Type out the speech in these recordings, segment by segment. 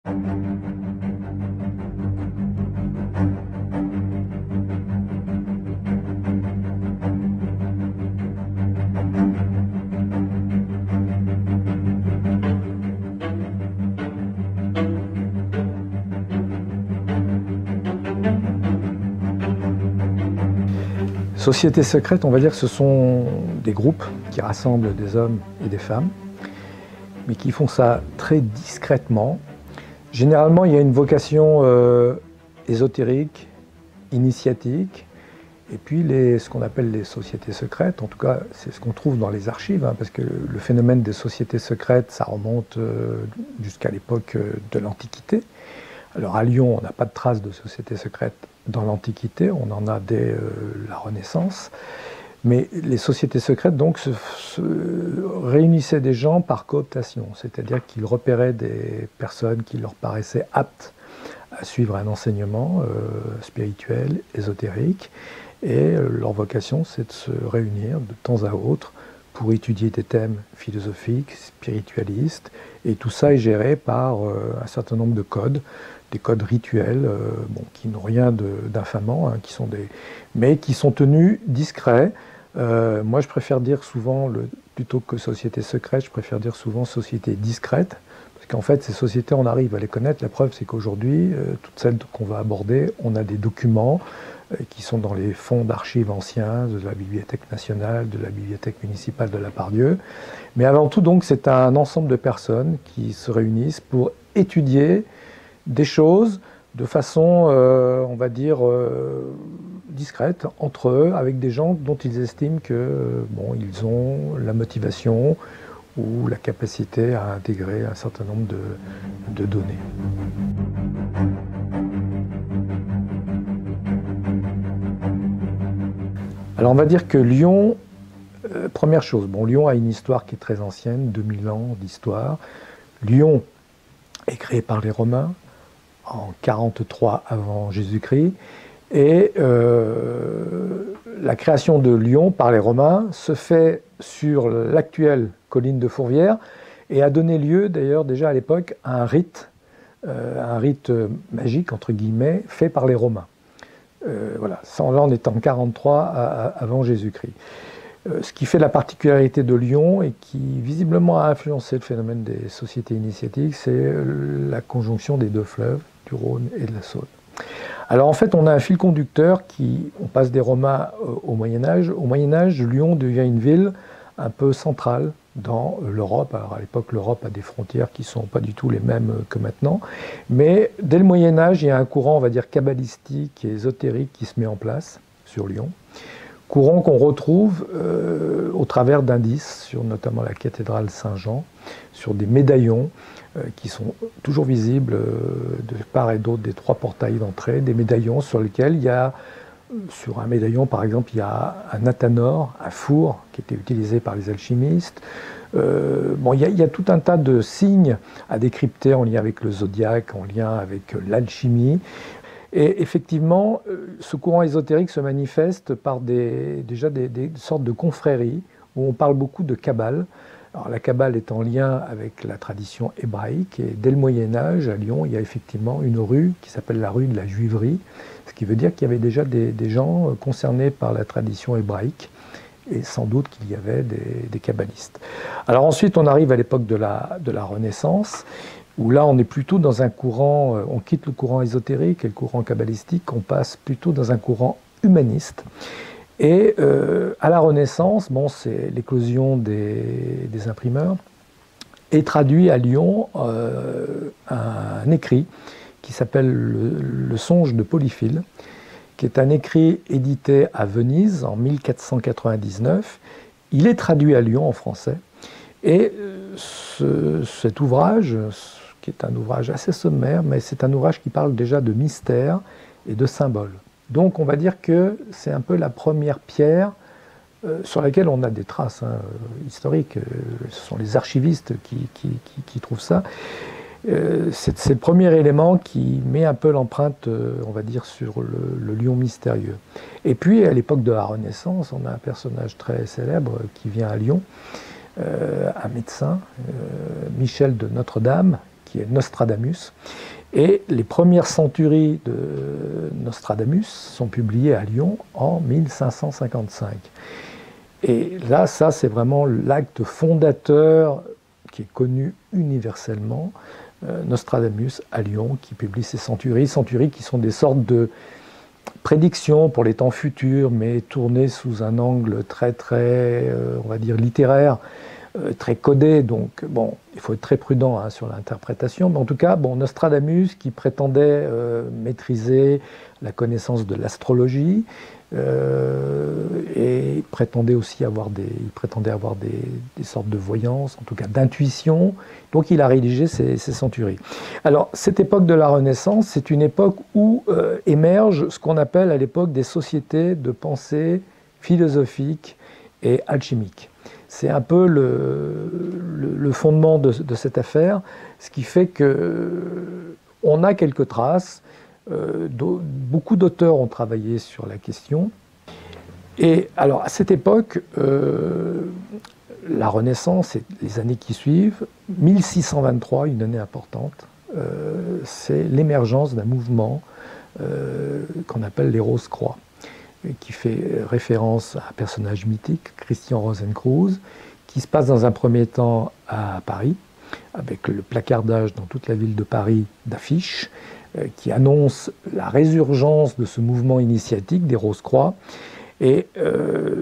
Sociétés secrètes, on va dire que ce sont des groupes qui rassemblent des hommes et des femmes, mais qui font ça très discrètement. Généralement, il y a une vocation ésotérique, initiatique, et puis ce qu'on appelle les sociétés secrètes, en tout cas c'est ce qu'on trouve dans les archives, hein, parce que le phénomène des sociétés secrètes, ça remonte jusqu'à l'époque de l'Antiquité. Alors à Lyon, on n'a pas de traces de sociétés secrètes dans l'Antiquité, on en a dès la Renaissance. Mais les sociétés secrètes donc se réunissaient des gens par cooptation, c'est-à-dire qu'ils repéraient des personnes qui leur paraissaient aptes à suivre un enseignement spirituel, ésotérique, et leur vocation c'est de se réunir de temps à autre pour étudier des thèmes philosophiques, spiritualistes, et tout ça est géré par un certain nombre de codes, des codes rituels, qui n'ont rien d'infamant, hein, mais qui sont tenus discrets. Moi je préfère dire souvent, plutôt que société secrète, je préfère dire souvent société discrète, parce qu'en fait ces sociétés on arrive à les connaître, la preuve c'est qu'aujourd'hui, toutes celles qu'on va aborder, on a des documents qui sont dans les fonds d'archives anciens, de la Bibliothèque nationale, de la Bibliothèque municipale de la Part-Dieu. Mais avant tout donc c'est un ensemble de personnes qui se réunissent pour étudier des choses de façon, on va dire, discrète, entre eux, avec des gens dont ils estiment que, ils ont la motivation ou la capacité à intégrer un certain nombre de données. Alors on va dire que Lyon, première chose, Lyon a une histoire qui est très ancienne, 2000 ans d'histoire. Lyon est créé par les Romains en 43 avant Jésus-Christ, et la création de Lyon par les Romains se fait sur l'actuelle colline de Fourvière et a donné lieu d'ailleurs déjà à l'époque à un rite magique entre guillemets fait par les Romains. Voilà, là on est en 43 avant Jésus-Christ. Ce qui fait la particularité de Lyon et qui visiblement a influencé le phénomène des sociétés initiatiques, c'est la conjonction des deux fleuves, du Rhône et de la Saône. Alors en fait on a un fil conducteur on passe des Romains au Moyen-Âge. Au Moyen-Âge, Lyon devient une ville un peu centrale dans l'Europe. Alors à l'époque l'Europe a des frontières qui ne sont pas du tout les mêmes que maintenant, mais dès le Moyen-Âge il y a un courant, on va dire, kabbalistique et ésotérique qui se met en place sur Lyon. Courant qu'on retrouve au travers d'indices sur notamment la cathédrale Saint-Jean, sur des médaillons qui sont toujours visibles de part et d'autre des trois portails d'entrée, des médaillons sur lesquels il y a, sur un médaillon par exemple, il y a un athanor, un four qui était utilisé par les alchimistes. Il y a tout un tas de signes à décrypter en lien avec le zodiaque, en lien avec l'alchimie. Et effectivement, ce courant ésotérique se manifeste par déjà des sortes de confréries où on parle beaucoup de Kabbale. Alors la Kabbale est en lien avec la tradition hébraïque, et dès le Moyen-Âge, à Lyon, il y a effectivement une rue qui s'appelle la rue de la Juiverie, ce qui veut dire qu'il y avait déjà des gens concernés par la tradition hébraïque, et sans doute qu'il y avait des kabbalistes. Alors ensuite, on arrive à l'époque de la Renaissance, où là on est plutôt dans un courant, on quitte le courant ésotérique et le courant kabbalistique, on passe plutôt dans un courant humaniste. Et à la Renaissance, c'est l'éclosion des imprimeurs, et traduit à Lyon un écrit qui s'appelle le Songe de Polyphile, qui est un écrit édité à Venise en 1499. Il est traduit à Lyon en français, et cet ouvrage, qui est un ouvrage assez sommaire, mais c'est un ouvrage qui parle déjà de mystère et de symboles. Donc on va dire que c'est un peu la première pierre sur laquelle on a des traces historiques. Ce sont les archivistes qui trouvent ça. C'est le premier élément qui met un peu l'empreinte, on va dire, sur le Lyon mystérieux. Et puis à l'époque de la Renaissance, on a un personnage très célèbre qui vient à Lyon, un médecin, Michel de Notre-Dame, qui est Nostradamus. Et les premières centuries de Nostradamus sont publiées à Lyon en 1555. Et là, ça, c'est vraiment l'acte fondateur qui est connu universellement, Nostradamus à Lyon, qui publie ses centuries qui sont des sortes de prédictions pour les temps futurs, mais tournées sous un angle très, on va dire, littéraire, très codé, donc bon, il faut être très prudent hein, sur l'interprétation, mais en tout cas, bon, Nostradamus qui prétendait maîtriser la connaissance de l'astrologie et il prétendait aussi avoir des sortes de voyance, en tout cas d'intuition, donc il a rédigé ses centuries. Alors, cette époque de la Renaissance, c'est une époque où émergent ce qu'on appelle à l'époque des sociétés de pensée philosophique et alchimique. C'est un peu le fondement de cette affaire, ce qui fait qu'on a quelques traces. Beaucoup d'auteurs ont travaillé sur la question. Et alors, à cette époque, la Renaissance et les années qui suivent, 1623, une année importante, c'est l'émergence d'un mouvement qu'on appelle les Rose-Croix, qui fait référence à un personnage mythique, Christian Rosenkreuz, qui se passe dans un premier temps à Paris, avec le placardage dans toute la ville de Paris d'affiches, qui annoncent la résurgence de ce mouvement initiatique des Rose-Croix. Et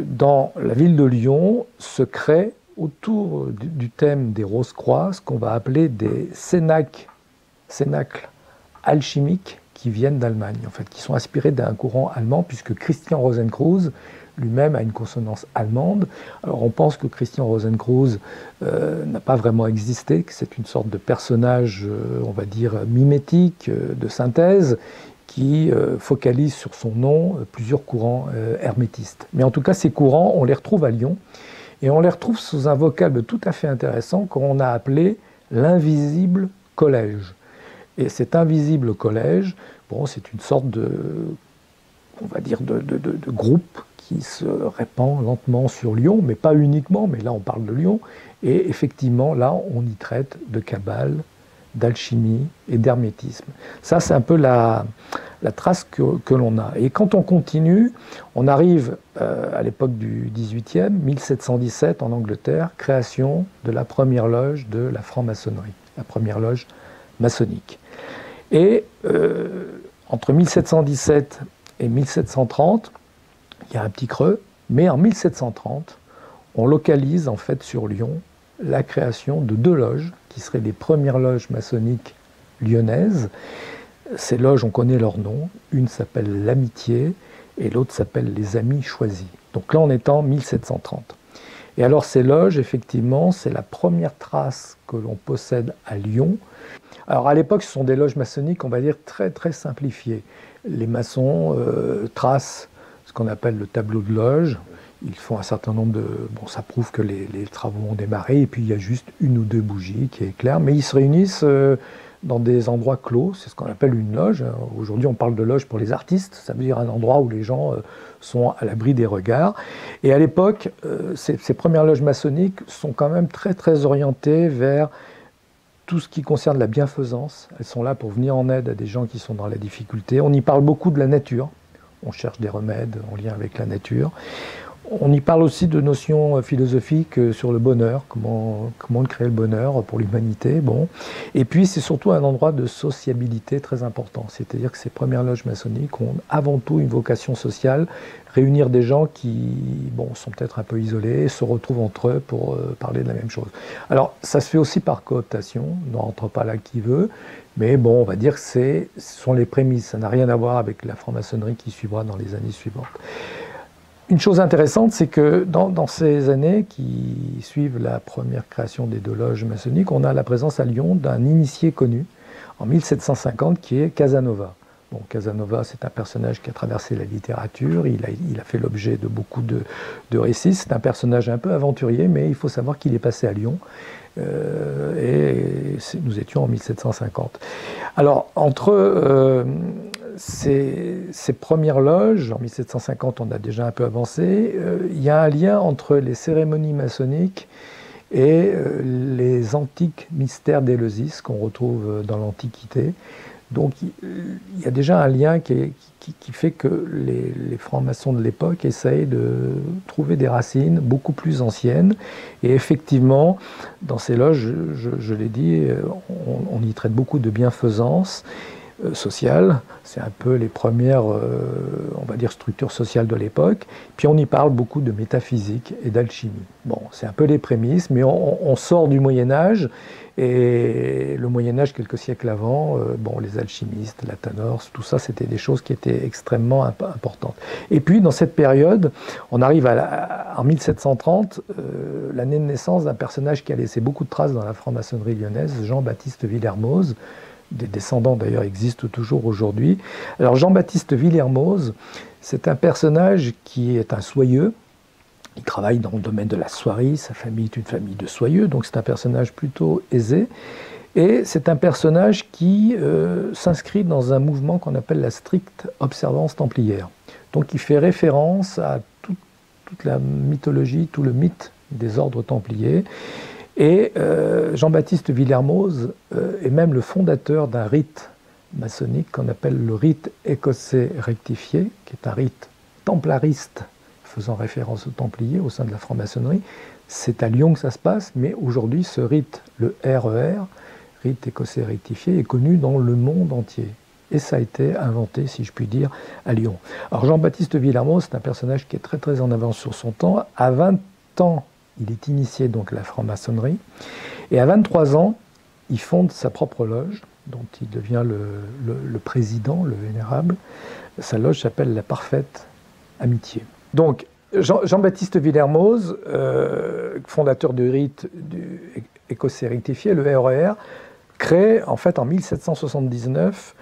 dans la ville de Lyon se crée autour du thème des Rose-Croix ce qu'on va appeler des cénacles alchimiques qui viennent d'Allemagne, en fait, qui sont inspirés d'un courant allemand, puisque Christian Rosenkreuz lui-même a une consonance allemande. Alors on pense que Christian Rosenkreuz n'a pas vraiment existé, que c'est une sorte de personnage, on va dire, mimétique, de synthèse, qui focalise sur son nom plusieurs courants hermétistes. Mais en tout cas, ces courants, on les retrouve à Lyon, et on les retrouve sous un vocable tout à fait intéressant qu'on a appelé l'invisible collège. Et cet invisible collège, bon, c'est une sorte de, on va dire, de groupe qui se répand lentement sur Lyon, mais pas uniquement, mais là on parle de Lyon, et effectivement là on y traite de cabale, d'alchimie et d'hermétisme. Ça c'est un peu la trace que l'on a. Et quand on continue, on arrive à l'époque du XVIIIe, 1717 en Angleterre, création de la première loge de la franc-maçonnerie, la première loge maçonnique. Et entre 1717 et 1730, il y a un petit creux, mais en 1730, on localise en fait sur Lyon la création de deux loges, qui seraient les premières loges maçonniques lyonnaises. Ces loges, on connaît leur nom, une s'appelle l'Amitié et l'autre s'appelle les Amis Choisis. Donc là, on est en 1730. Et alors ces loges, effectivement, c'est la première trace que l'on possède à Lyon. Alors à l'époque, ce sont des loges maçonniques, on va dire, très très simplifiées. Les maçons tracent ce qu'on appelle le tableau de loge. Ils font un certain nombre de... Bon, ça prouve que les travaux ont démarré, et puis il y a juste une ou deux bougies qui éclairent, mais ils se réunissent dans des endroits clos, c'est ce qu'on appelle une loge. Aujourd'hui, on parle de loge pour les artistes, ça veut dire un endroit où les gens sont à l'abri des regards. Et à l'époque, ces premières loges maçonniques sont quand même très très orientées vers tout ce qui concerne la bienfaisance. Elles sont là pour venir en aide à des gens qui sont dans la difficulté. On y parle beaucoup de la nature, on cherche des remèdes en lien avec la nature. On y parle aussi de notions philosophiques sur le bonheur, comment créer le bonheur pour l'humanité. Bon. Et puis c'est surtout un endroit de sociabilité très important, c'est-à-dire que ces premières loges maçonniques ont avant tout une vocation sociale, réunir des gens qui sont peut-être un peu isolés, se retrouvent entre eux pour parler de la même chose. Alors ça se fait aussi par cooptation, ne rentre pas là qui veut, mais bon, on va dire que ce sont les prémices, ça n'a rien à voir avec la franc-maçonnerie qui suivra dans les années suivantes. Une chose intéressante, c'est que dans ces années qui suivent la première création des deux loges maçonniques, on a la présence à Lyon d'un initié connu, en 1750, qui est Casanova. Bon, Casanova, c'est un personnage qui a traversé la littérature, il a fait l'objet de beaucoup de récits, c'est un personnage un peu aventurier, mais il faut savoir qu'il est passé à Lyon, et nous étions en 1750. Alors, entre... ces premières loges, en 1750 on a déjà un peu avancé, il y a un lien entre les cérémonies maçonniques et les antiques mystères d'Éleusis qu'on retrouve dans l'Antiquité. Donc il y a déjà un lien qui fait que les francs-maçons de l'époque essayent de trouver des racines beaucoup plus anciennes. Et effectivement, dans ces loges, je l'ai dit, on y traite beaucoup de bienfaisance sociale. C'est un peu les premières, on va dire, structures sociales de l'époque. Puis on y parle beaucoup de métaphysique et d'alchimie. Bon, c'est un peu les prémices, mais on sort du Moyen-Âge. Et le Moyen-Âge, quelques siècles avant, bon, les alchimistes, la Thanors, tout ça, c'était des choses qui étaient extrêmement importantes. Et puis, dans cette période, on arrive en 1730, l'année de naissance d'un personnage qui a laissé beaucoup de traces dans la franc-maçonnerie lyonnaise, Jean-Baptiste Villermoz. Des descendants, d'ailleurs, existent toujours aujourd'hui. Alors, Jean-Baptiste Villermoz, c'est un personnage qui est un soyeux. Il travaille dans le domaine de la soierie, sa famille est une famille de soyeux, donc c'est un personnage plutôt aisé. Et c'est un personnage qui s'inscrit dans un mouvement qu'on appelle la stricte observance templière. Donc il fait référence à toute la mythologie, tout le mythe des ordres templiers. Et Jean-Baptiste Villermoz est même le fondateur d'un rite maçonnique qu'on appelle le rite écossais rectifié, qui est un rite templariste, faisant référence aux Templiers au sein de la franc-maçonnerie. C'est à Lyon que ça se passe, mais aujourd'hui, ce rite, le RER, rite écossais rectifié, est connu dans le monde entier. Et ça a été inventé, si je puis dire, à Lyon. Alors Jean-Baptiste Villermoz, c'est un personnage qui est très très en avance sur son temps. À 20 ans, il est initié donc à la franc-maçonnerie. Et à 23 ans, il fonde sa propre loge, dont il devient le président, le vénérable. Sa loge s'appelle la Parfaite Amitié. Donc, Jean-Baptiste Villermoz, fondateur du rite du écossais rectifié, le RER, crée en fait en 1779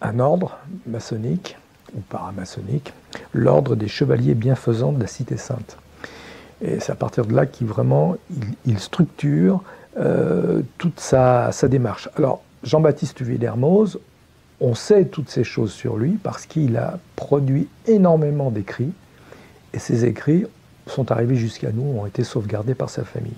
un ordre maçonnique ou paramaçonnique, l'ordre des chevaliers bienfaisants de la Cité Sainte. Et c'est à partir de là qu'il vraiment il structure toute sa démarche. Alors, Jean-Baptiste Villermoz, on sait toutes ces choses sur lui parce qu'il a produit énormément d'écrits. Et ces écrits sont arrivés jusqu'à nous, ont été sauvegardés par sa famille.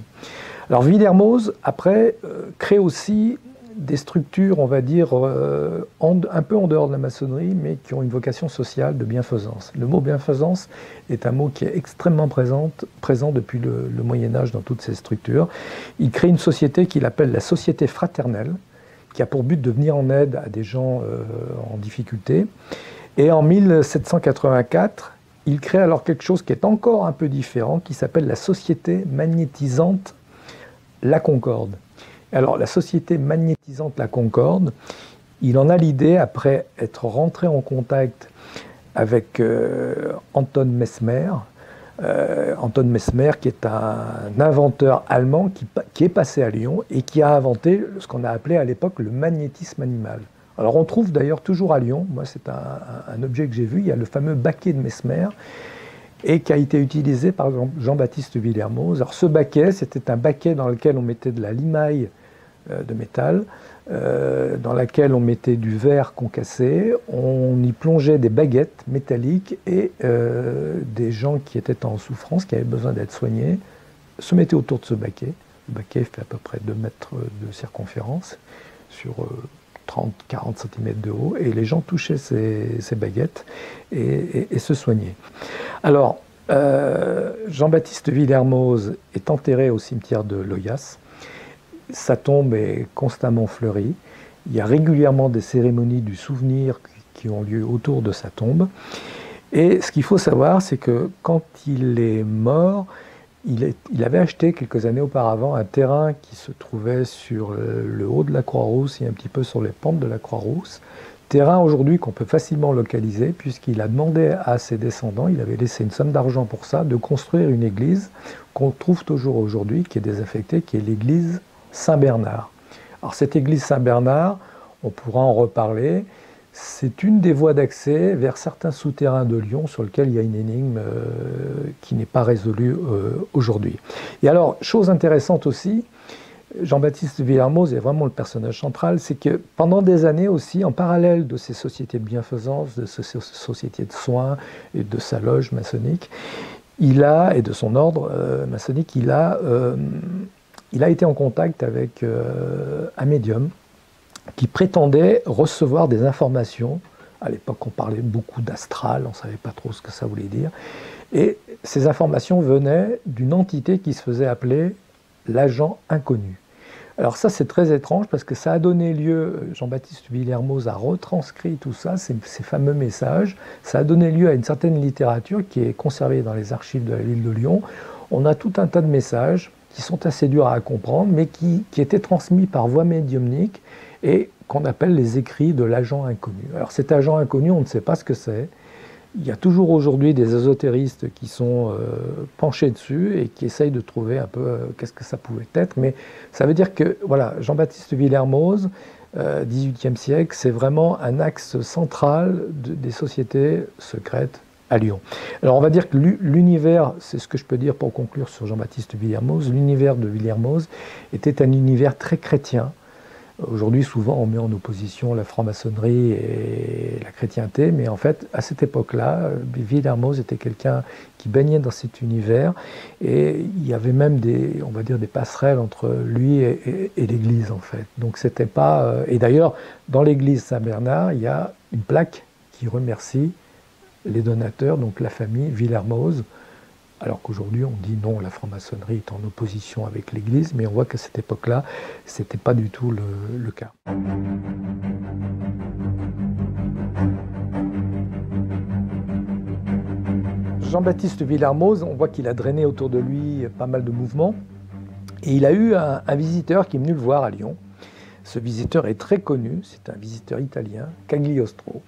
Alors Villermoz, après, crée aussi des structures, on va dire, un peu en dehors de la maçonnerie, mais qui ont une vocation sociale de bienfaisance. Le mot bienfaisance est un mot qui est extrêmement présent depuis le Moyen-Âge dans toutes ces structures. Il crée une société qu'il appelle la Société Fraternelle, qui a pour but de venir en aide à des gens en difficulté. Et en 1784, il crée alors quelque chose qui est encore un peu différent, qui s'appelle la Société magnétisante La Concorde. Alors la Société magnétisante La Concorde, il en a l'idée après être rentré en contact avec Anton Mesmer. Anton Mesmer, qui est un inventeur allemand qui est passé à Lyon et qui a inventé ce qu'on a appelé à l'époque le magnétisme animal. Alors on trouve d'ailleurs toujours à Lyon, moi c'est un objet que j'ai vu, il y a le fameux baquet de Mesmer et qui a été utilisé par Jean-Baptiste Villermoz. Alors ce baquet, c'était un baquet dans lequel on mettait de la limaille de métal, dans laquelle on mettait du verre concassé, on y plongeait des baguettes métalliques et des gens qui étaient en souffrance, qui avaient besoin d'être soignés, se mettaient autour de ce baquet. Le baquet fait à peu près 2 mètres de circonférence sur 30-40 cm de haut, et les gens touchaient ces baguettes et se soignaient. Alors, Jean-Baptiste Villermoz est enterré au cimetière de Loyasse. Sa tombe est constamment fleurie. Il y a régulièrement des cérémonies du souvenir qui ont lieu autour de sa tombe. Et ce qu'il faut savoir, c'est que quand il est mort, il avait acheté quelques années auparavant un terrain qui se trouvait sur le haut de la Croix-Rousse et un petit peu sur les pentes de la Croix-Rousse. Terrain aujourd'hui qu'on peut facilement localiser puisqu'il a demandé à ses descendants, il avait laissé une somme d'argent pour ça, de construire une église qu'on trouve toujours aujourd'hui, qui est désaffectée, qui est l'église Saint-Bernard. Alors cette église Saint-Bernard, on pourra en reparler, c'est une des voies d'accès vers certains souterrains de Lyon sur lesquels il y a une énigme qui n'est pas résolue aujourd'hui. Et alors, chose intéressante aussi, Jean-Baptiste Villermoz est vraiment le personnage central, c'est que pendant des années aussi, en parallèle de ces sociétés de bienfaisance, de ces sociétés de soins et de sa loge maçonnique, et de son ordre maçonnique, il a été en contact avec un médium qui prétendait recevoir des informations. À l'époque, on parlait beaucoup d'astral, on ne savait pas trop ce que ça voulait dire. Et ces informations venaient d'une entité qui se faisait appeler l'agent inconnu. Alors ça, c'est très étrange parce que ça a donné lieu, Jean-Baptiste Villermoz a retranscrit tout ça, ces fameux messages, ça a donné lieu à une certaine littérature qui est conservée dans les archives de la ville de Lyon. On a tout un tas de messages qui sont assez durs à comprendre, mais qui étaient transmis par voie médiumnique et qu'on appelle les écrits de l'agent inconnu. Alors cet agent inconnu, on ne sait pas ce que c'est. Il y a toujours aujourd'hui des ésotéristes qui sont penchés dessus et qui essayent de trouver un peu qu'est-ce que ça pouvait être. Mais ça veut dire que voilà, Jean-Baptiste Villermoz, XVIIIe siècle, c'est vraiment un axe central des sociétés secrètes à Lyon. Alors on va dire que l'univers, c'est ce que je peux dire pour conclure sur Jean-Baptiste Villermoz, l'univers de Villermoz était un univers très chrétien. Aujourd'hui, souvent, on met en opposition la franc-maçonnerie et la chrétienté, mais en fait, à cette époque-là, Villermoz était quelqu'un qui baignait dans cet univers, et il y avait même on va dire, des passerelles entre lui et l'Église, en fait. Donc, c'était pas. Et d'ailleurs, dans l'Église Saint-Bernard, il y a une plaque qui remercie les donateurs, donc la famille Villermoz. Alors qu'aujourd'hui, on dit non, la franc-maçonnerie est en opposition avec l'Église, mais on voit qu'à cette époque-là, ce n'était pas du tout le cas. Jean-Baptiste Villermoz, on voit qu'il a drainé autour de lui pas mal de mouvements, et il a eu un visiteur qui est venu le voir à Lyon. Ce visiteur est très connu, c'est un visiteur italien, Cagliostro,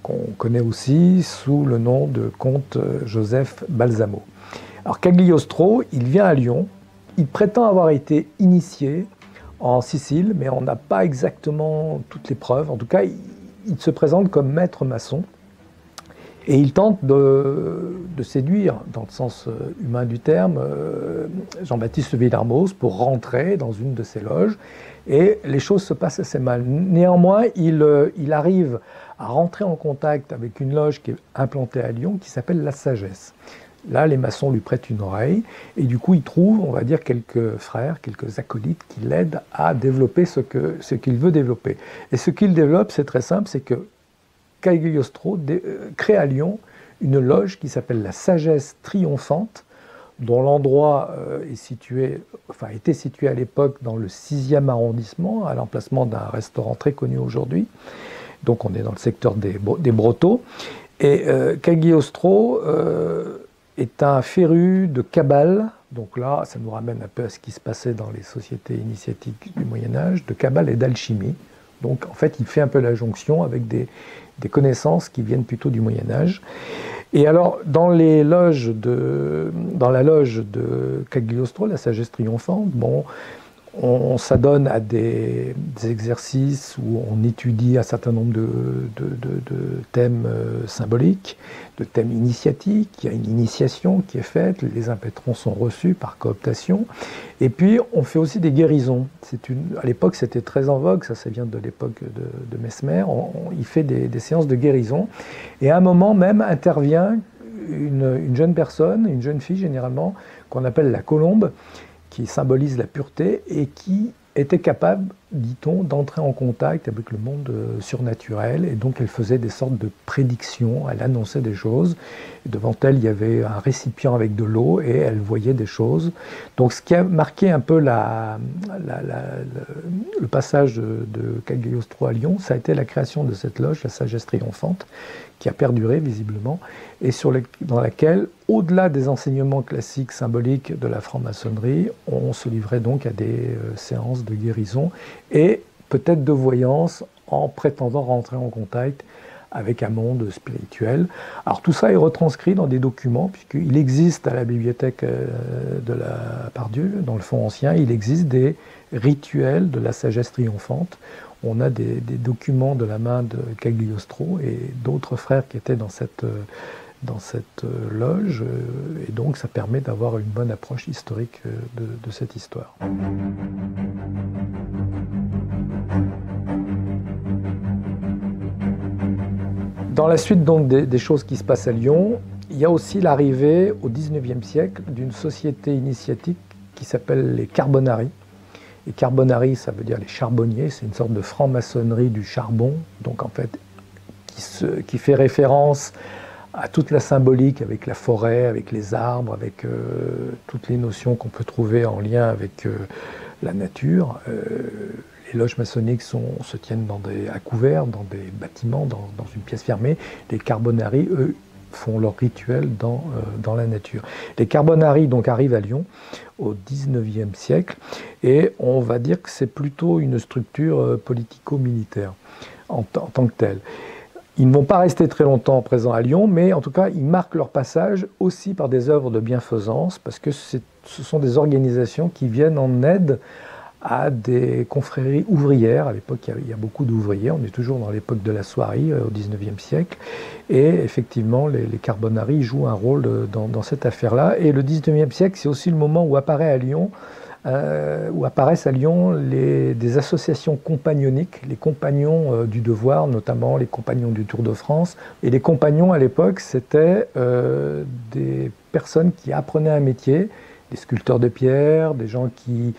qu'on connaît aussi sous le nom de comte Joseph Balsamo. Alors Cagliostro, il vient à Lyon, il prétend avoir été initié en Sicile, mais on n'a pas exactement toutes les preuves. En tout cas, il se présente comme maître maçon et il tente de séduire, dans le sens humain du terme, Jean-Baptiste Villermoz pour rentrer dans une de ses loges. Et les choses se passent assez mal. Néanmoins, il arrive à rentrer en contact avec une loge qui est implantée à Lyon, qui s'appelle La Sagesse. Là, les maçons lui prêtent une oreille, et du coup, il trouve, on va dire, quelques frères, quelques acolytes qui l'aident à développer ce qu'il veut développer. Et ce qu'il développe, c'est très simple, c'est que Cagliostro crée à Lyon une loge qui s'appelle la Sagesse Triomphante, dont l'endroit était situé à l'époque dans le 6e arrondissement, à l'emplacement d'un restaurant très connu aujourd'hui. Donc on est dans le secteur des Brotteaux. Et Cagliostro est un féru de Kabbale. Donc là, ça nous ramène un peu à ce qui se passait dans les sociétés initiatiques du Moyen-Âge, de Kabbale et d'alchimie. Donc en fait, il fait un peu la jonction avec des connaissances qui viennent plutôt du Moyen-Âge. Et alors, dans la loge de Cagliostro, la Sagesse Triomphante, on s'adonne à des exercices où on étudie un certain nombre de thèmes symboliques, de thèmes initiatiques. Il y a une initiation qui est faite, les impétrons sont reçus par cooptation. Et puis, on fait aussi des guérisons. À l'époque, c'était très en vogue, ça vient de l'époque de Mesmer. Il fait des séances de guérison. Et à un moment même intervient une jeune personne, une jeune fille généralement, qu'on appelle la colombe, qui symbolise la pureté et qui était capable, dit-on, d'entrer en contact avec le monde surnaturel. Et donc elle faisait des sortes de prédictions, elle annonçait des choses. Et devant elle, il y avait un récipient avec de l'eau et elle voyait des choses. Donc ce qui a marqué un peu le passage de Cagliostro à Lyon, ça a été la création de cette loge, la Sagesse Triomphante, qui a perduré visiblement, et dans laquelle, au-delà des enseignements classiques symboliques de la franc-maçonnerie, on se livrait donc à des séances de guérison et peut-être de voyance en prétendant rentrer en contact avec un monde spirituel. Alors tout ça est retranscrit dans des documents, puisqu'il existe à la bibliothèque de la Pardieu, dans le fonds ancien, il existe des rituels de la Sagesse Triomphante. On a des documents de la main de Cagliostro et d'autres frères qui étaient dans cette loge, et donc ça permet d'avoir une bonne approche historique de cette histoire. Dans la suite donc des choses qui se passent à Lyon, il y a aussi l'arrivée au XIXe siècle d'une société initiatique qui s'appelle les Carbonari. Les Carbonari, ça veut dire les charbonniers, c'est une sorte de franc-maçonnerie du charbon, donc en fait qui fait référence à toute la symbolique avec la forêt, avec les arbres, avec toutes les notions qu'on peut trouver en lien avec la nature. Les loges maçonniques se tiennent à couvert, dans des bâtiments, dans une pièce fermée. Les Carbonari, eux, font leur rituel dans la nature. Les Carbonari donc arrivent à Lyon au XIXe siècle et on va dire que c'est plutôt une structure politico-militaire en tant que telle. Ils ne vont pas rester très longtemps présents à Lyon, mais en tout cas, ils marquent leur passage aussi par des œuvres de bienfaisance, parce que ce sont des organisations qui viennent en aide à des confréries ouvrières. À l'époque, il y a beaucoup d'ouvriers, on est toujours dans l'époque de la soierie, au XIXe siècle, et effectivement, les Carbonari jouent un rôle dans cette affaire-là. Et le XIXe siècle, c'est aussi le moment où apparaissent à Lyon des associations compagnoniques, les compagnons du devoir, notamment les compagnons du Tour de France. Et les compagnons, à l'époque, c'était des personnes qui apprenaient un métier, des sculpteurs de pierre, des gens qui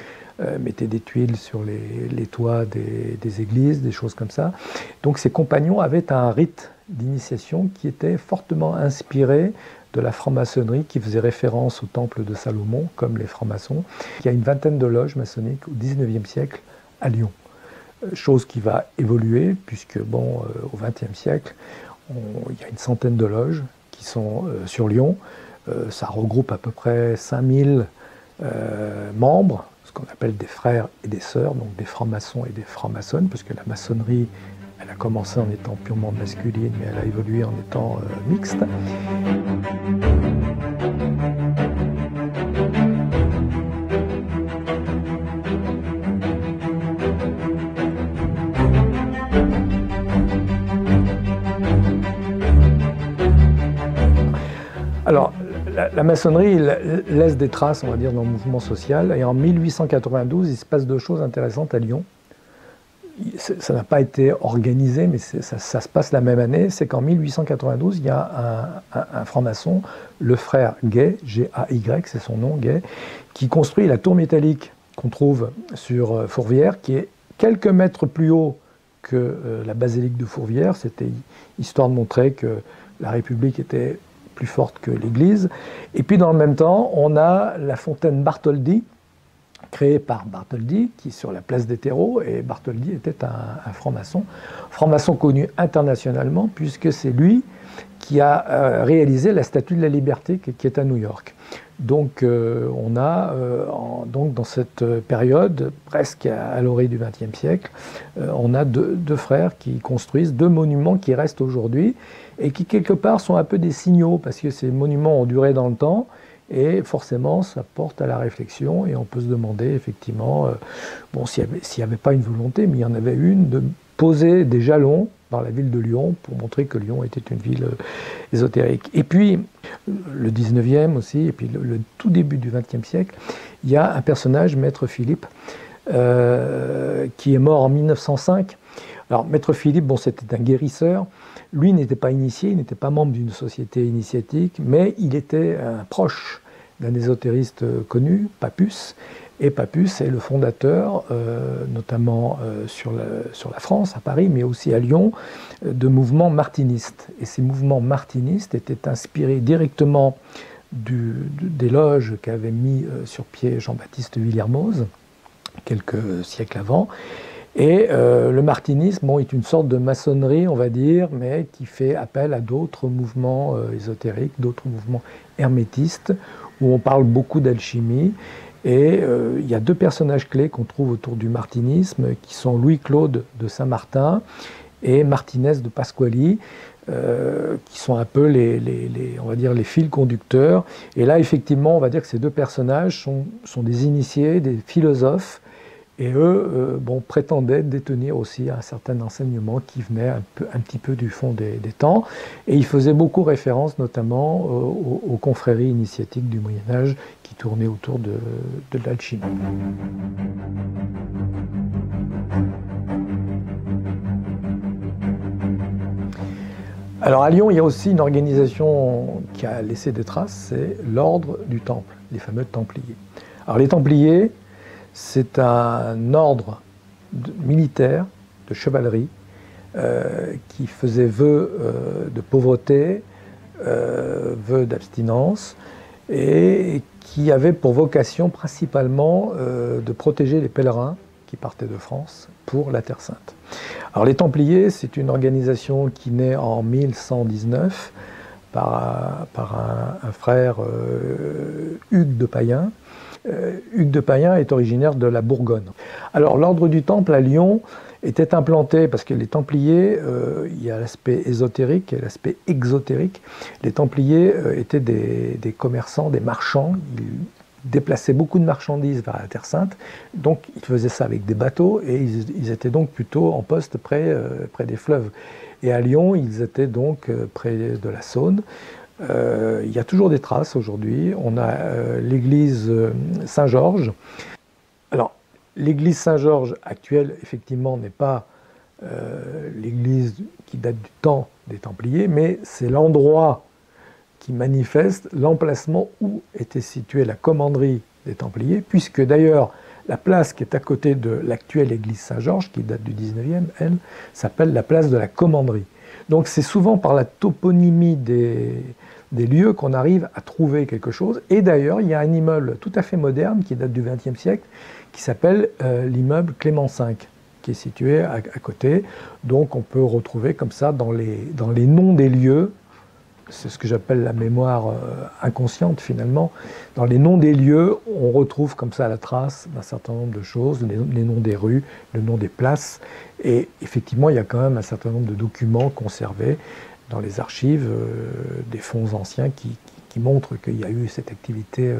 mettaient des tuiles sur les toits des églises, des choses comme ça. Donc ces compagnons avaient un rite d'initiation qui était fortement inspiré de la franc-maçonnerie, qui faisait référence au temple de Salomon, comme les francs-maçons. Il y a une vingtaine de loges maçonniques au XIXe siècle à Lyon. Chose qui va évoluer, puisque au XXe siècle, il y a une centaine de loges qui sont sur Lyon. Ça regroupe à peu près 5000 membres, ce qu'on appelle des frères et des sœurs, donc des francs-maçons et des francs-maçonnes, parce que la maçonnerie, elle a commencé en étant purement masculine, mais elle a évolué en étant mixte. Alors, la maçonnerie laisse des traces, on va dire, dans le mouvement social, et en 1892, il se passe deux choses intéressantes à Lyon. Ça n'a pas été organisé, mais ça se passe la même année. C'est qu'en 1892, il y a un franc-maçon, le frère Gay, G-A-Y, c'est son nom, Gay, qui construit la tour métallique qu'on trouve sur Fourvière, qui est quelques mètres plus haut que la basilique de Fourvière. C'était histoire de montrer que la République était plus forte que l'Église. Et puis dans le même temps, on a la fontaine Bartholdi, créée par Bartholdi, qui est sur la place des terreaux, et Bartholdi était un franc-maçon connu internationalement, puisque c'est lui qui a réalisé la Statue de la Liberté qui est à New York. Donc on a donc dans cette période, presque à l'orée du XXe siècle, on a deux frères qui construisent deux monuments qui restent aujourd'hui et qui quelque part sont un peu des signaux, parce que ces monuments ont duré dans le temps, et forcément ça porte à la réflexion, et on peut se demander effectivement, s'il n'y avait pas une volonté, mais il y en avait une, de poser des jalons dans la ville de Lyon pour montrer que Lyon était une ville ésotérique. Et puis, le 19e aussi, et puis le tout début du 20e siècle, il y a un personnage, Maître Philippe, qui est mort en 1905. Alors, Maître Philippe, c'était un guérisseur. Lui n'était pas initié, il n'était pas membre d'une société initiatique, mais il était un proche d'un ésotériste connu, Papus. Et Papus est le fondateur, notamment sur la France, à Paris, mais aussi à Lyon, de mouvements martinistes. Et ces mouvements martinistes étaient inspirés directement des loges qu'avait mis sur pied Jean-Baptiste Villermoz, quelques siècles avant. Et le martinisme est une sorte de maçonnerie, on va dire, mais qui fait appel à d'autres mouvements ésotériques, d'autres mouvements hermétistes, où on parle beaucoup d'alchimie. Et il y a deux personnages clés qu'on trouve autour du martinisme, qui sont Louis-Claude de Saint-Martin et Martinez de Pasquali, qui sont un peu on va dire les fils conducteurs. Et là, effectivement, on va dire que ces deux personnages sont des initiés, des philosophes, et eux prétendaient détenir aussi un certain enseignement qui venait un petit peu du fond des temps. Et ils faisaient beaucoup référence notamment aux confréries initiatiques du Moyen-Âge qui tournaient autour de l'alchimie. Alors à Lyon, il y a aussi une organisation qui a laissé des traces, c'est l'ordre du Temple, les fameux Templiers. Alors les Templiers, c'est un ordre militaire, de chevalerie, qui faisait vœu de pauvreté, vœu d'abstinence, et qui avait pour vocation principalement de protéger les pèlerins qui partaient de France pour la Terre Sainte. Alors les Templiers, c'est une organisation qui naît en 1119 par un frère, Hugues de Payen. Hugues de Payen est originaire de la Bourgogne. Alors l'ordre du Temple à Lyon était implanté, parce que les Templiers, il y a l'aspect ésotérique et l'aspect exotérique. Les Templiers étaient des commerçants, des marchands. Ils déplaçaient beaucoup de marchandises vers la Terre Sainte. Donc ils faisaient ça avec des bateaux et ils étaient donc plutôt en poste près des fleuves. Et à Lyon, ils étaient donc près de la Saône. Il y a toujours des traces aujourd'hui. On a l'église Saint-Georges. Alors, l'église Saint-Georges actuelle, effectivement, n'est pas l'église qui date du temps des Templiers, mais c'est l'endroit qui manifeste l'emplacement où était située la commanderie des Templiers, puisque d'ailleurs, la place qui est à côté de l'actuelle église Saint-Georges, qui date du 19e, elle, s'appelle la place de la commanderie. Donc c'est souvent par la toponymie des lieux qu'on arrive à trouver quelque chose. Et d'ailleurs, il y a un immeuble tout à fait moderne qui date du XXe siècle, qui s'appelle l'immeuble Clément V, qui est situé à côté. Donc on peut retrouver comme ça dans les noms des lieux, c'est ce que j'appelle la mémoire inconsciente finalement, dans les noms des lieux, on retrouve comme ça la trace d'un certain nombre de choses, les noms des rues, le nom des places, et effectivement il y a quand même un certain nombre de documents conservés dans les archives des fonds anciens qui montrent qu'il y a eu cette activité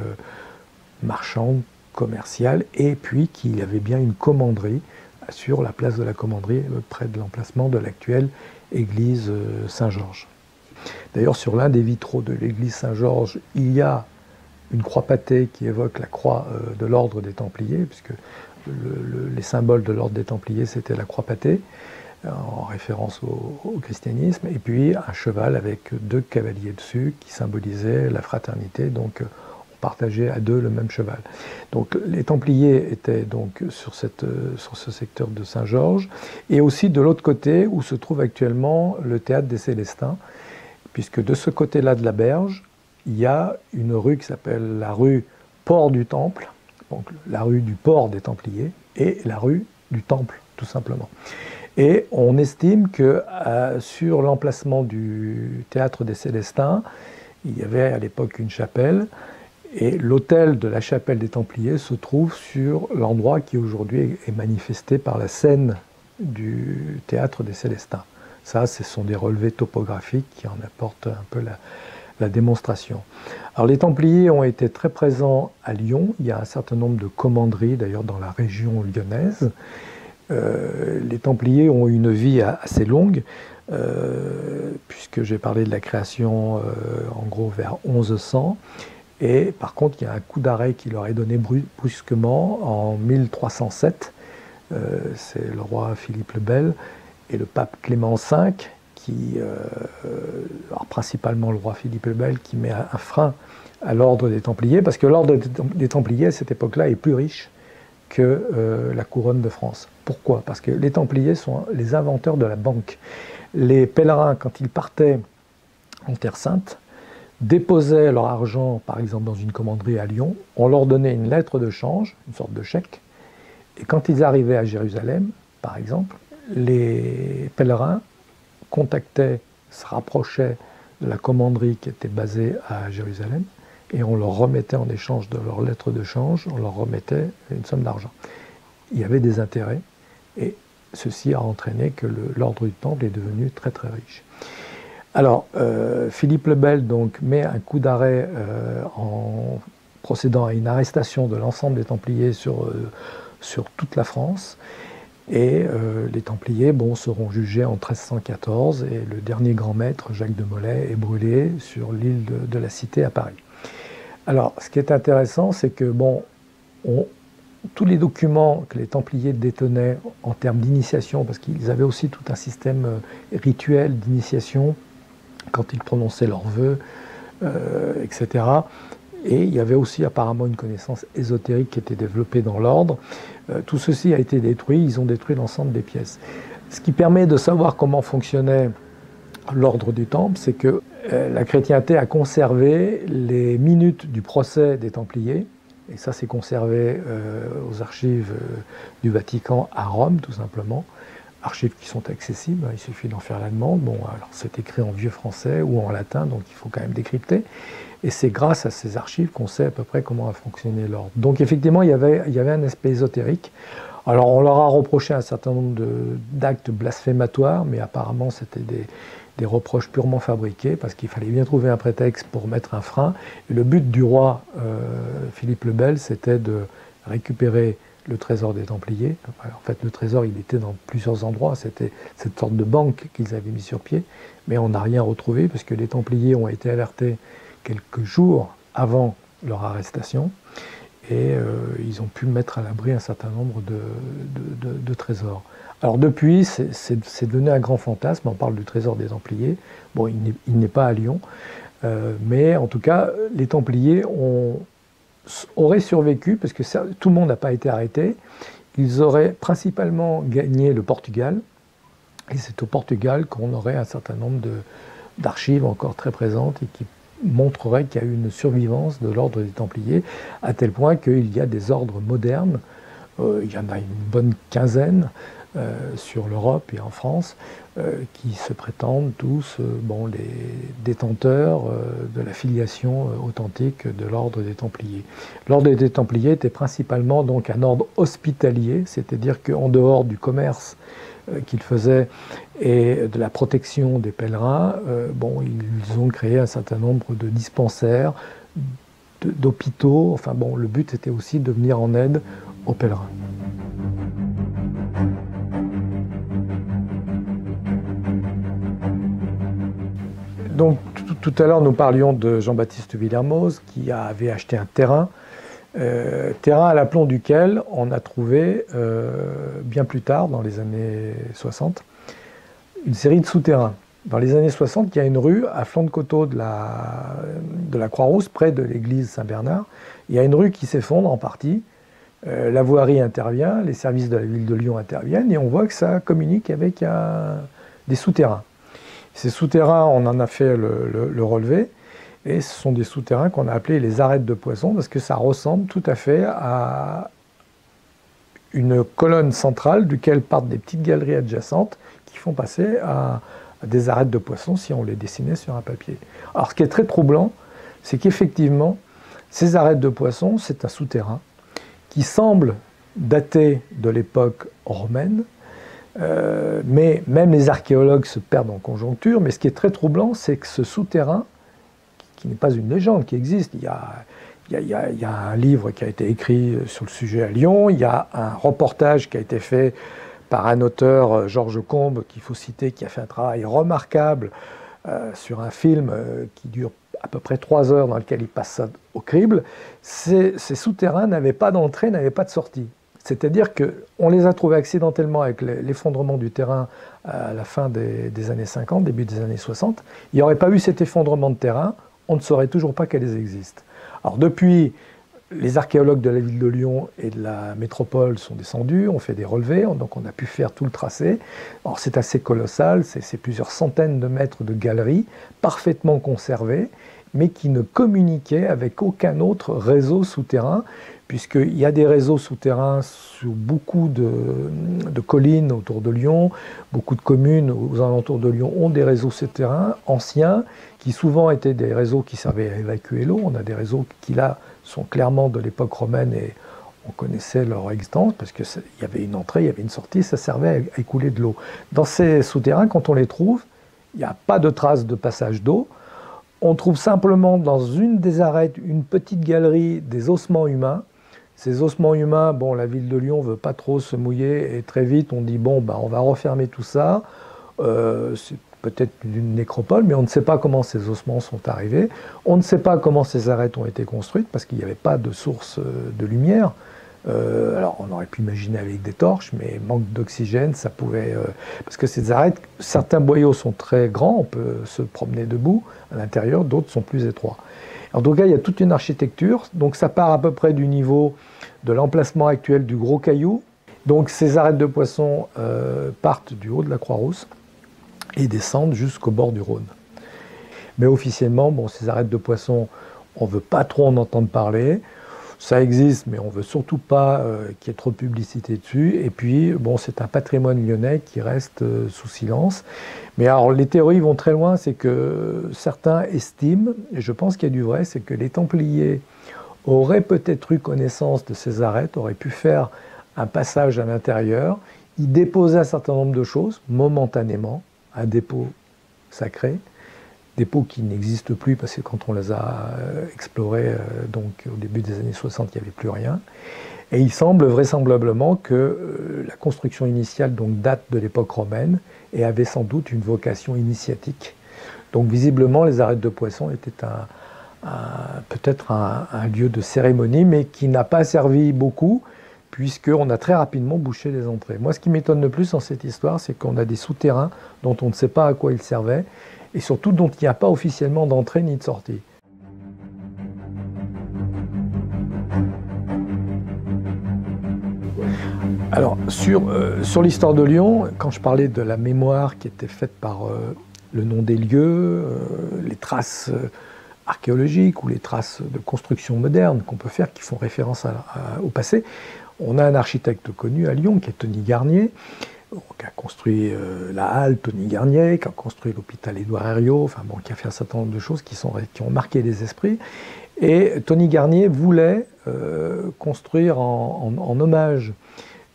marchande, commerciale, et puis qu'il y avait bien une commanderie sur la place de la commanderie, près de l'emplacement de l'actuelle église Saint-Georges. D'ailleurs, sur l'un des vitraux de l'église Saint-Georges, il y a une croix pâtée qui évoque la croix de l'ordre des Templiers, puisque les symboles de l'ordre des Templiers, c'était la croix pâtée, en référence au christianisme, et puis un cheval avec deux cavaliers dessus qui symbolisaient la fraternité, donc on partageait à deux le même cheval. Donc les Templiers étaient donc sur ce secteur de Saint-Georges, et aussi de l'autre côté où se trouve actuellement le théâtre des Célestins, puisque de ce côté-là de la berge, il y a une rue qui s'appelle la rue Port du Temple, donc la rue du port des Templiers, et la rue du Temple, tout simplement. Et on estime que sur l'emplacement du théâtre des Célestins, il y avait à l'époque une chapelle, et l'autel de la chapelle des Templiers se trouve sur l'endroit qui aujourd'hui est manifesté par la scène du théâtre des Célestins. Ça, ce sont des relevés topographiques qui en apportent un peu la démonstration. Alors les Templiers ont été très présents à Lyon. Il y a un certain nombre de commanderies, d'ailleurs dans la région lyonnaise. Les Templiers ont une vie assez longue, puisque j'ai parlé de la création en gros vers 1100. Et par contre, il y a un coup d'arrêt qui leur est donné brusquement en 1307. C'est le roi Philippe le Bel et le pape Clément V, alors principalement le roi Philippe le Bel, qui met un frein à l'ordre des Templiers, parce que l'ordre des Templiers à cette époque-là est plus riche que la couronne de France. Pourquoi? Parce que les Templiers sont les inventeurs de la banque. Les pèlerins, quand ils partaient en Terre Sainte, déposaient leur argent, par exemple dans une commanderie à Lyon, on leur donnait une lettre de change, une sorte de chèque, et quand ils arrivaient à Jérusalem, par exemple, les pèlerins contactaient, se rapprochaient de la commanderie qui était basée à Jérusalem, et on leur remettait en échange de leur lettre de change, on leur remettait une somme d'argent. Il y avait des intérêts, et ceci a entraîné que l'ordre du Temple est devenu très très riche. Alors, Philippe le Bel donc, met un coup d'arrêt en procédant à une arrestation de l'ensemble des Templiers sur toute la France, et les Templiers seront jugés en 1314, et le dernier grand maître, Jacques de Molay, est brûlé sur l'île de la Cité à Paris. Alors, ce qui est intéressant, c'est que tous les documents que les Templiers détenaient en termes d'initiation, parce qu'ils avaient aussi tout un système rituel d'initiation, quand ils prononçaient leurs vœux, etc. Et il y avait aussi apparemment une connaissance ésotérique qui était développée dans l'ordre. Tout ceci a été détruit, ils ont détruit l'ensemble des pièces. Ce qui permet de savoir comment fonctionnait l'ordre du Temple, c'est que la chrétienté a conservé les minutes du procès des Templiers, et ça c'est conservé aux archives du Vatican à Rome, tout simplement. Archives qui sont accessibles, il suffit d'en faire la demande. Bon, alors c'est écrit en vieux français ou en latin, donc il faut quand même décrypter. Et c'est grâce à ces archives qu'on sait à peu près comment a fonctionné l'ordre. Donc effectivement, il y avait un aspect ésotérique. Alors on leur a reproché un certain nombre d'actes blasphématoires, mais apparemment c'était des reproches purement fabriqués, parce qu'il fallait bien trouver un prétexte pour mettre un frein. Et le but du roi Philippe le Bel, c'était de récupérer le trésor des Templiers. En fait, le trésor, il était dans plusieurs endroits. C'était cette sorte de banque qu'ils avaient mis sur pied, mais on n'a rien retrouvé, parce que les Templiers ont été alertés quelques jours avant leur arrestation, et ils ont pu mettre à l'abri un certain nombre de trésors. Alors depuis, c'est devenu un grand fantasme, on parle du trésor des Templiers. Bon, il n'est pas à Lyon, mais en tout cas, les Templiers auraient survécu, parce que tout le monde n'a pas été arrêté. Ils auraient principalement gagné le Portugal, et c'est au Portugal qu'on aurait un certain nombre d'archives encore très présentes et qui montreraient qu'il y a eu une survivance de l'ordre des Templiers, à tel point qu'il y a des ordres modernes, il y en a une bonne quinzaine sur l'Europe et en France, qui se prétendent tous les détenteurs de la filiation authentique de l'ordre des Templiers. L'ordre des Templiers était principalement donc un ordre hospitalier, c'est-à-dire qu'en dehors du commerce qu'ils faisaient et de la protection des pèlerins, ils ont créé un certain nombre de dispensaires, d'hôpitaux. Enfin bon, le but était aussi de venir en aide aux pèlerins. Donc tout à l'heure, nous parlions de Jean-Baptiste Villermoz qui avait acheté un terrain, terrain à l'aplomb duquel on a trouvé, bien plus tard, dans les années 60, une série de souterrains. Dans les années 60, il y a une rue à flanc de coteau de la Croix-Rousse, près de l'église Saint-Bernard. Il y a une rue qui s'effondre en partie, la voirie intervient, les services de la ville de Lyon interviennent, et on voit que ça communique avec des souterrains. Ces souterrains, on en a fait le relevé, et ce sont des souterrains qu'on a appelés les arêtes de poisson, parce que ça ressemble tout à fait à une colonne centrale duquel partent des petites galeries adjacentes qui font passer à des arêtes de poisson si on les dessinait sur un papier. Alors ce qui est très troublant, c'est qu'effectivement, ces arêtes de poisson, c'est un souterrain qui semble dater de l'époque romaine, mais même les archéologues se perdent en conjoncture. Mais ce qui est très troublant, c'est que ce souterrain, qui n'est pas une légende, qui existe, il y a un livre qui a été écrit sur le sujet à Lyon, il y a un reportage qui a été fait par un auteur, Georges Combes, qu'il faut citer, qui a fait un travail remarquable sur un film qui dure à peu près 3 heures, dans lequel il passe ça au crible. Ces souterrains n'avaient pas d'entrée, n'avaient pas de sortie. C'est-à-dire qu'on les a trouvés accidentellement avec l'effondrement du terrain à la fin des années 50, début des années 60. Il n'y aurait pas eu cet effondrement de terrain, on ne saurait toujours pas qu'elles existent. Alors depuis, les archéologues de la ville de Lyon et de la métropole sont descendus, ont fait des relevés, donc on a pu faire tout le tracé. Alors c'est assez colossal, c'est plusieurs centaines de mètres de galeries, parfaitement conservées, mais qui ne communiquaient avec aucun autre réseau souterrain, puisqu'il y a des réseaux souterrains sur beaucoup de collines autour de Lyon, beaucoup de communes aux alentours de Lyon ont des réseaux souterrains anciens, qui souvent étaient des réseaux qui servaient à évacuer l'eau. On a des réseaux qui là sont clairement de l'époque romaine et on connaissait leur existence, parce qu'il y avait une entrée, il y avait une sortie, ça servait à écouler de l'eau. Dans ces souterrains, quand on les trouve, il n'y a pas de traces de passage d'eau. On trouve simplement dans une des arêtes, une petite galerie, des ossements humains. Ces ossements humains, bon, la ville de Lyon ne veut pas trop se mouiller, et très vite on dit, bon, on va refermer tout ça. C'est peut-être une nécropole, mais on ne sait pas comment ces ossements sont arrivés. On ne sait pas comment ces arêtes ont été construites, parce qu'il n'y avait pas de source de lumière. Alors on aurait pu imaginer avec des torches, mais manque d'oxygène, ça pouvait... parce que ces arêtes, certains boyaux sont très grands, on peut se promener debout à l'intérieur, d'autres sont plus étroits. En tout cas, il y a toute une architecture, donc ça part à peu près du niveau de l'emplacement actuel du Gros Caillou. Donc ces arêtes de poissons partent du haut de la Croix-Rousse et descendent jusqu'au bord du Rhône. Mais officiellement, bon, ces arêtes de poissons, on ne veut pas trop en entendre parler. Ça existe, mais on ne veut surtout pas qu'il y ait trop de publicité dessus. Et puis, bon, c'est un patrimoine lyonnais qui reste sous silence. Mais alors, les théories vont très loin. C'est que certains estiment, et je pense qu'il y a du vrai, c'est que les Templiers auraient peut-être eu connaissance de ces arêtes, auraient pu faire un passage à l'intérieur. Ils déposaient un certain nombre de choses, momentanément, un dépôt sacré, dépôts qui n'existent plus parce que quand on les a explorés donc au début des années 60, il n'y avait plus rien. Et il semble vraisemblablement que la construction initiale donc, date de l'époque romaine et avait sans doute une vocation initiatique. Donc visiblement, les arêtes de poissons étaient peut-être un lieu de cérémonie, mais qui n'a pas servi beaucoup, puisqu'on a très rapidement bouché les entrées. Moi, ce qui m'étonne le plus dans cette histoire, c'est qu'on a des souterrains dont on ne sait pas à quoi ils servaient, et surtout dont il n'y a pas officiellement d'entrée ni de sortie. Alors, sur l'histoire de Lyon, quand je parlais de la mémoire qui était faite par le nom des lieux, les traces archéologiques ou les traces de construction moderne qu'on peut faire qui font référence au passé, on a un architecte connu à Lyon qui est Tony Garnier, qui a construit la halle Tony Garnier, qui a construit l'hôpital Édouard Herriot, enfin bon, qui a fait un certain nombre de choses qui ont marqué les esprits. Et Tony Garnier voulait construire en hommage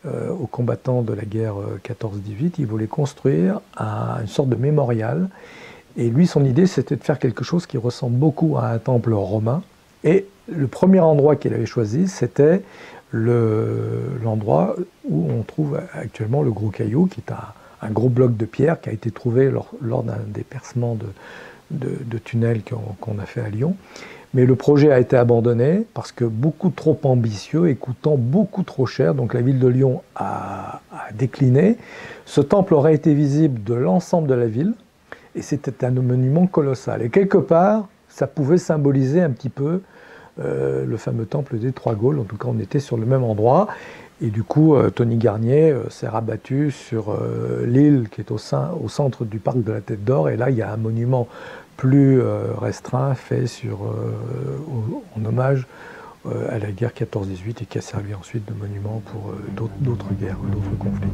aux combattants de la guerre 14-18, il voulait construire une sorte de mémorial. Et lui, son idée, c'était de faire quelque chose qui ressemble beaucoup à un temple romain. Et le premier endroit qu'il avait choisi, c'était l'endroit où on trouve actuellement le Gros Caillou, qui est un gros bloc de pierre qui a été trouvé lors d'un des percements de tunnels qu'on a fait à Lyon. Mais le projet a été abandonné parce que beaucoup trop ambitieux et coûtant beaucoup trop cher. Donc la ville de Lyon a décliné. Ce temple aurait été visible de l'ensemble de la ville et c'était un monument colossal. Et quelque part, ça pouvait symboliser un petit peu le fameux temple des Trois Gaules. En tout cas, on était sur le même endroit. Et du coup, Tony Garnier s'est rabattu sur l'île qui est au centre du parc de la Tête d'Or. Et là, il y a un monument plus restreint fait en hommage à la guerre 14-18 et qui a servi ensuite de monument pour d'autres guerres, d'autres conflits.